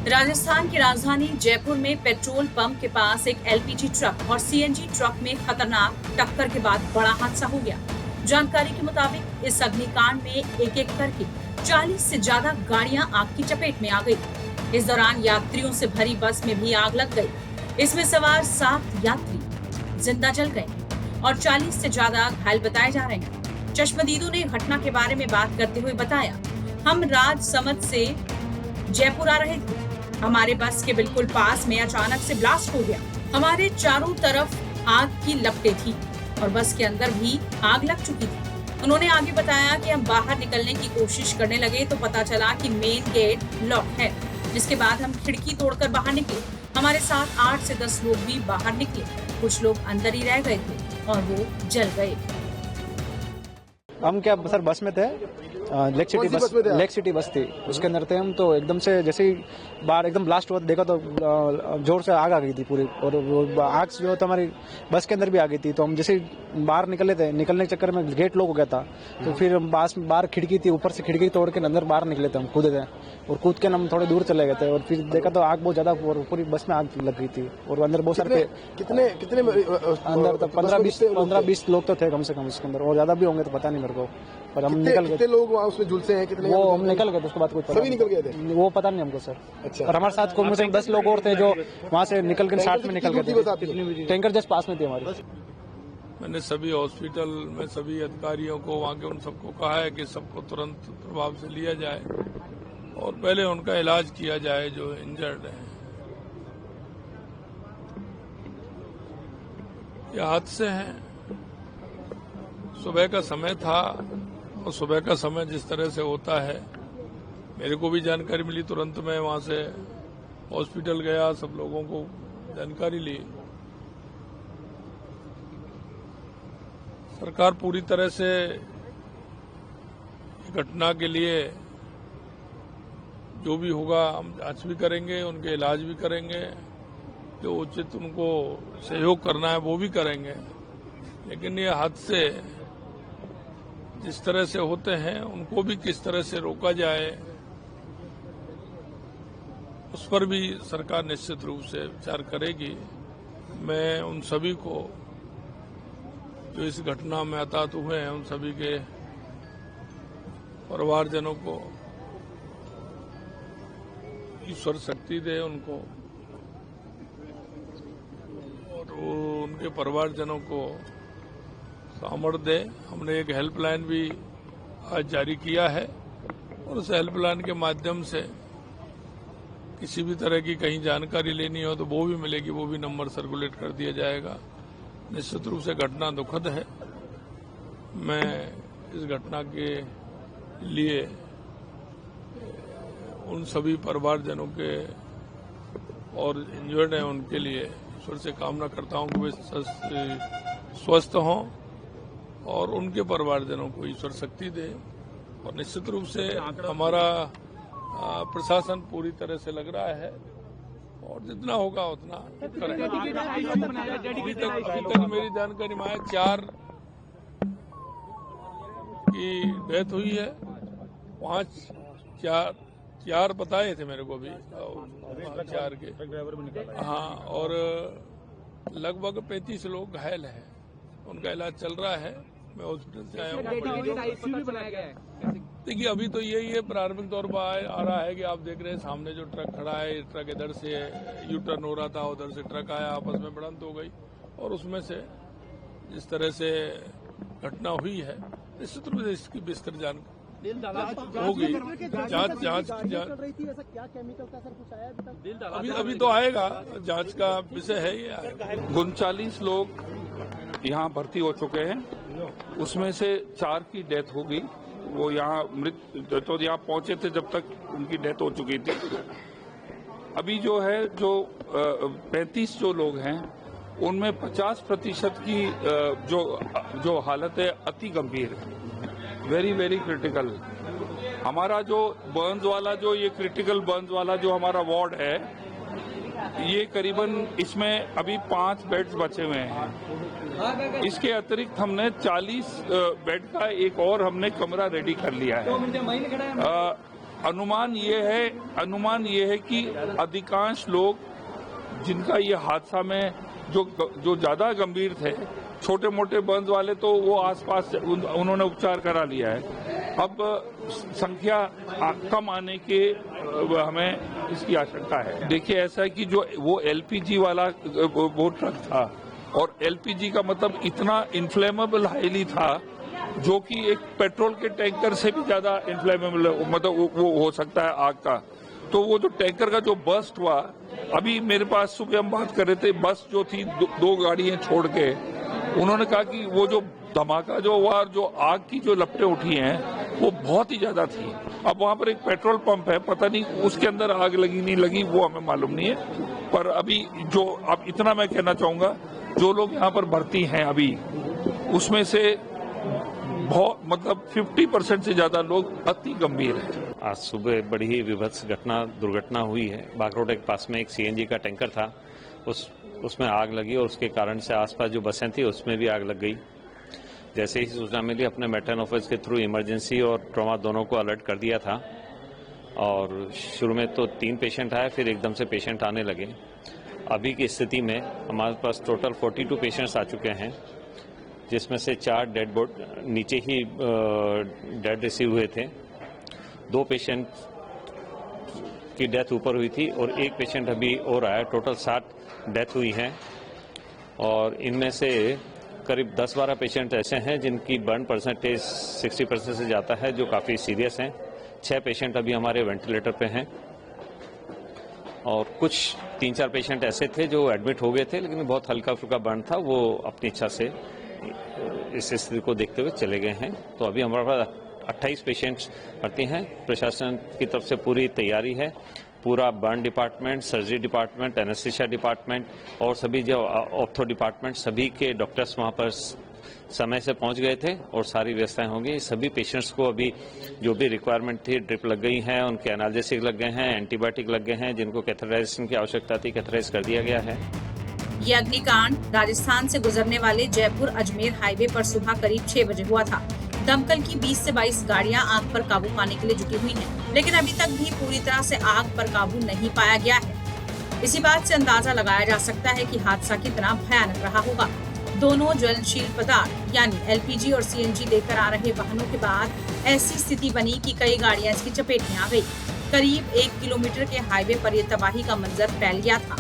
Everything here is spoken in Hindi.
राजस्थान की राजधानी जयपुर में पेट्रोल पंप के पास एक एलपीजी ट्रक और सीएनजी ट्रक में खतरनाक टक्कर के बाद बड़ा हादसा हो गया। जानकारी के मुताबिक इस अग्निकांड में एक एक करके 40 से ज्यादा गाड़ियां आग की चपेट में आ गई। इस दौरान यात्रियों से भरी बस में भी आग लग गई। इसमें सवार 7 यात्री जिंदा जल गए और 40 से ज्यादा घायल बताए जा रहे हैं। चश्मदीदों ने घटना के बारे में बात करते हुए बताया, हम राजसमंद से जयपुर आ रहे थे। हमारे बस के बिल्कुल पास में अचानक से ब्लास्ट हो गया। हमारे चारों तरफ आग की लपटें थी और बस के अंदर भी आग लग चुकी थी। उन्होंने आगे बताया कि हम बाहर निकलने की कोशिश करने लगे तो पता चला कि मेन गेट लॉक है, जिसके बाद हम खिड़की तोड़कर बाहर निकले। हमारे साथ 8 से 10 लोग भी बाहर निकले, कुछ लोग अंदर ही रह गए थे और वो जल गए। हम क्या सर बस में थे, लेक सिटी बस थी, उसके अंदर थे हम। तो एकदम से जैसे ही बाहर एकदम ब्लास्ट हुआ देखा तो जोर से आग आ गई थी पूरी, और वो आग जो तो हमारी बस के अंदर भी आ गई थी। तो हम जैसे बाहर निकले थे, निकलने के चक्कर में गेट लॉक हो गया था। तो फिर बाहर खिड़की थी, ऊपर से खिड़की तोड़ के अंदर बाहर निकले थे, हम कूदे थे और कूद के हम थोड़े दूर चले गए थे। और फिर देखा तो आग बहुत ज्यादा और पूरी बस में आग लग गई थी और अंदर बहुत सारे कितने अंदर तो 15-20 लोग तो थे कम से कम उसके अंदर, और ज्यादा भी होंगे तो पता नहीं मेरे को। पर हम निकल गए। कितने लोग वहाँ उसमें झुलसे हैं? कितने? वो हम निकल गए थे, उसके बाद कुछ सभी निकल गए थे? वो पता नहीं हमको सर। अच्छा। और हमारे साथ कम से कम 10 लोग और थे जो वहाँ से निकल के साथ में निकल गए थे। टैंकर जस्ट पास में थी हमारी। मैंने सभी हॉस्पिटल में सभी अधिकारियों को वहाँ के उन सबको कहा है कि सबको तुरंत प्रभाव से लिया जाए और पहले उनका इलाज किया जाए जो इंजर्ड है। ये हादसे हैं, सुबह का समय था और सुबह का समय जिस तरह से होता है, मेरे को भी जानकारी मिली, तुरंत मैं वहां से हॉस्पिटल गया, सब लोगों को जानकारी ली। सरकार पूरी तरह से घटना के लिए जो भी होगा हम जांच भी करेंगे, उनके इलाज भी करेंगे, जो उचित उनको सहयोग करना है वो भी करेंगे। लेकिन ये हादसे जिस तरह से होते हैं उनको भी किस तरह से रोका जाए, उस पर भी सरकार निश्चित रूप से विचार करेगी। मैं उन सभी को जो इस घटना में हताहत हुए हैं, उन सभी के परिवारजनों को ईश्वर शक्ति दे उनको, और उनके परिवारजनों को सामर्थ्य दे। हमने एक हेल्पलाइन भी आज जारी किया है और उस हेल्पलाइन के माध्यम से किसी भी तरह की कहीं जानकारी लेनी हो तो वो भी मिलेगी, वो भी नंबर सर्कुलेट कर दिया जाएगा। निश्चित रूप से घटना दुखद है। मैं इस घटना के लिए उन सभी परिवारजनों के और इंजर्ड हैं उनके लिए ईश्वर से कामना करता हूं कि वे स्वस्थ हों और उनके परिवारजनों को ईश्वर शक्ति दे। और निश्चित रूप से हमारा प्रशासन पूरी तरह से लग रहा है और जितना होगा उतना करेंगे। अभी तक मेरी जानकारी में 4 की डेथ हुई है, 5 4 बताए थे मेरे को भी, 4 के। हाँ, और लगभग 35 लोग घायल हैं, उनका इलाज चल रहा है। मैं हॉस्पिटल से आया हूँ। देखिए अभी तो यही है, प्रारंभिक तौर पर आ रहा है कि आप देख रहे हैं सामने जो ट्रक खड़ा है, ट्रक इधर से यू टर्न हो रहा था, उधर से ट्रक आया, आपस में भिड़ंत हो गई और उसमें से जिस तरह से घटना हुई है निश्चित रूप से इसकी विस्तृत जानकारी होगी। जांच अभी तो आएगा, जांच का विषय है ये। 39 लोग यहाँ भर्ती हो चुके हैं, उसमें से 4 की डेथ हो गई। वो यहाँ तो यहाँ पहुंचे थे जब तक उनकी डेथ हो चुकी थी। अभी जो है 35 जो लोग हैं उनमें 50% की जो हालत है अति गंभीर है, वेरी वेरी क्रिटिकल। हमारा जो बर्न्स वाला जो ये क्रिटिकल बर्न्स वाला जो हमारा वार्ड है ये करीबन इसमें अभी 5 बेड्स बचे हुए हैं। इसके अतिरिक्त हमने 40 बेड का एक और हमने कमरा रेडी कर लिया है। अनुमान ये है कि अधिकांश लोग जिनका ये हादसा में जो ज्यादा गंभीर थे, छोटे मोटे बर्न्स वाले तो वो आसपास उन्होंने उपचार करा लिया है। अब संख्या कम आने के हमें इसकी आशंका है। देखिए ऐसा है कि जो वो एलपीजी वाला वो ट्रक था, और एलपीजी का मतलब इतना इन्फ्लेमेबल हाईली था जो कि एक पेट्रोल के टैंकर से भी ज्यादा इन्फ्लेमेबल मतलब वो हो सकता है आग का। तो वो जो टैंकर का जो बस्ट हुआ, अभी मेरे पास सुबह हम बात कर रहे थे, बस जो थी दो गाड़ियां छोड़ के, उन्होंने कहा कि वो जो धमाका जो हुआ, जो आग की जो लपटें उठी हैं वो बहुत ही ज्यादा थी। अब वहां पर एक पेट्रोल पंप है, पता नहीं उसके अंदर आग लगी नहीं लगी वो हमें मालूम नहीं है। पर अभी जो अब इतना मैं कहना चाहूंगा, जो लोग यहाँ पर भर्ती हैं अभी, उसमें से बहुत मतलब 50% से ज्यादा लोग अति गंभीर हैं। आज सुबह बड़ी ही विभत्स दुर्घटना हुई है। बागरोड के पास में एक सीएनजी का टैंकर था, उसमें आग लगी और उसके कारण से आसपास जो बसें थी उसमें भी आग लग गई। जैसे ही सूचना मिली, अपने मैटर्न ऑफिस के थ्रू इमरजेंसी और ट्रॉमा दोनों को अलर्ट कर दिया था। और शुरू में तो 3 पेशेंट आए, फिर एकदम से पेशेंट आने लगे। अभी की स्थिति में हमारे पास टोटल 42 पेशेंट्स आ चुके हैं, जिसमें से 4 डेड बॉडी नीचे ही डेड रिसीव हुए थे। 2 पेशेंट की डेथ ऊपर हुई थी और 1 पेशेंट अभी और आया। टोटल 60 डेथ हुई है, और इनमें से करीब 10-12 पेशेंट ऐसे हैं जिनकी बर्न परसेंटेज 60% से जाता है, जो काफ़ी सीरियस हैं। 6 पेशेंट अभी हमारे वेंटिलेटर पे हैं, और कुछ 3-4 पेशेंट ऐसे थे जो एडमिट हो गए थे, लेकिन बहुत हल्का फुल्का बर्न था, वो अपनी इच्छा से इस स्थिति को देखते हुए चले गए हैं। तो अभी हमारे पास 28 पेशेंट्स भर्ती हैं। प्रशासन की तरफ से पूरी तैयारी है। पूरा burn department, surgery department, anaesthesia department और सभी जो ऑर्थो डिपार्टमेंट, सभी के डॉक्टर्स वहां पर समय से पहुंच गए थे और सारी व्यवस्थाएं होंगी। सभी पेशेंट्स को अभी जो भी रिक्वायरमेंट थी, ड्रिप लग गई है, उनके एनाल्जेसिक लग गए हैं, एंटीबायोटिक लग गए हैं, जिनको कैथेटराइजेशन की आवश्यकता थी कैथेटराइज कर दिया गया है। ये अग्निकांड राजस्थान से गुजरने वाले जयपुर अजमेर हाईवे पर सुबह करीब 6 बजे हुआ था। दमकल की 20 से 22 गाड़ियां आग पर काबू पाने के लिए जुटी हुई हैं, लेकिन अभी तक भी पूरी तरह से आग पर काबू नहीं पाया गया है। इसी बात से अंदाजा लगाया जा सकता है कि हादसा कितना भयानक रहा होगा। दोनों ज्वलनशील पदार्थ यानी एलपीजी और सीएनजी लेकर आ रहे वाहनों के बाद ऐसी स्थिति बनी कि कई गाड़ियां इसकी चपेट में आ गई। करीब 1 किलोमीटर के हाईवे पर यह तबाही का मंजर फैल गया था।